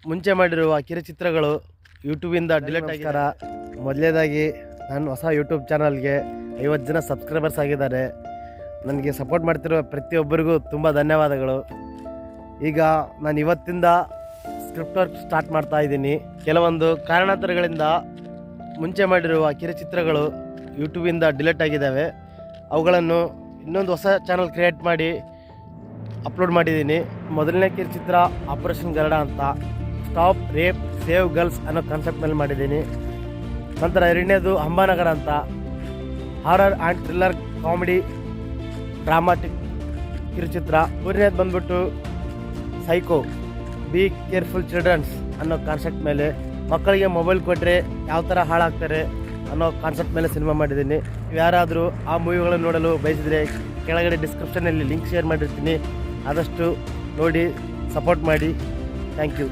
ಮುಂಚೆ ಮಾಡಿರುವ ಕಿರುಚಿತ್ರಗಳು ಯೂಟ್ಯೂಬಿಂದ ಡಿಲೀಟ್ ಆಗಿರ. ಮೊದಲನೇದಾಗಿ ನಾನು ಹೊಸ ಯೂಟ್ಯೂಬ್ ಚಾನಲ್ಗೆ 50 ಜನ ಸಬ್ಸ್ಕ್ರೈಬರ್ಸ್ ಆಗಿದ್ದಾರೆ. ನನಗೆ ಸಪೋರ್ಟ್ ಮಾಡ್ತಿರೋ ಪ್ರತಿಯೊಬ್ಬರಿಗೂ ತುಂಬ ಧನ್ಯವಾದಗಳು. ಈಗ ನಾನು ಇವತ್ತಿಂದ ಸ್ಕ್ರಿಪ್ಟ್ ವರ್ಕ್ ಸ್ಟಾರ್ಟ್ ಮಾಡ್ತಾ ಇದ್ದೀನಿ. ಕೆಲವೊಂದು ಕಾರಣಾಂತರಗಳಿಂದ ಮುಂಚೆ ಮಾಡಿರುವ ಕಿರುಚಿತ್ರಗಳು ಯೂಟ್ಯೂಬಿಂದ ಡಿಲೀಟ್ ಆಗಿದ್ದಾವೆ. ಅವುಗಳನ್ನು ಇನ್ನೊಂದು ಹೊಸ ಚಾನಲ್ ಕ್ರಿಯೇಟ್ ಮಾಡಿ ಅಪ್ಲೋಡ್ ಮಾಡಿದ್ದೀನಿ. ಮೊದಲನೇ ಕಿರುಚಿತ್ರ ಆಪರೇಷನ್ ಗರುಡ ಅಂತ, ಸ್ಟಾಪ್ ರೇಪ್ ಸೇವ್ ಗರ್ಲ್ಸ್ ಅನ್ನೋ ಕಾನ್ಸೆಪ್ಟ್ ಮೇಲೆ ಮಾಡಿದ್ದೀನಿ. ನಂತರ ಎರಡನೇದು ಅಂಬಾನಗರ ಅಂತ, horror and thriller comedy dramatic ಕಿರುಚಿತ್ರ. ಮೂರನೇದು ಬಂದ್ಬಿಟ್ಟು ಸೈಕೋ ಬಿ ಕೇರ್ಫುಲ್ ಚಿಲ್ಡ್ರನ್ಸ್ ಅನ್ನೋ ಕಾನ್ಸೆಪ್ಟ್ ಮೇಲೆ, ಮಕ್ಕಳಿಗೆ ಮೊಬೈಲ್ ಕೊಟ್ಟರೆ ಯಾವ ಥರ ಹಾಳಾಗ್ತಾರೆ ಅನ್ನೋ ಕಾನ್ಸೆಪ್ಟ್ ಮೇಲೆ ಸಿನಿಮಾ ಮಾಡಿದ್ದೀನಿ. ಯಾರಾದರೂ ಆ ಮೂವಿಗಳನ್ನು ನೋಡಲು ಬಯಸಿದರೆ ಕೆಳಗಡೆ ಡಿಸ್ಕ್ರಿಪ್ಷನಲ್ಲಿ ಲಿಂಕ್ ಶೇರ್ ಮಾಡಿರ್ತೀನಿ. ಆದಷ್ಟು ನೋಡಿ ಸಪೋರ್ಟ್ ಮಾಡಿ. Thank you.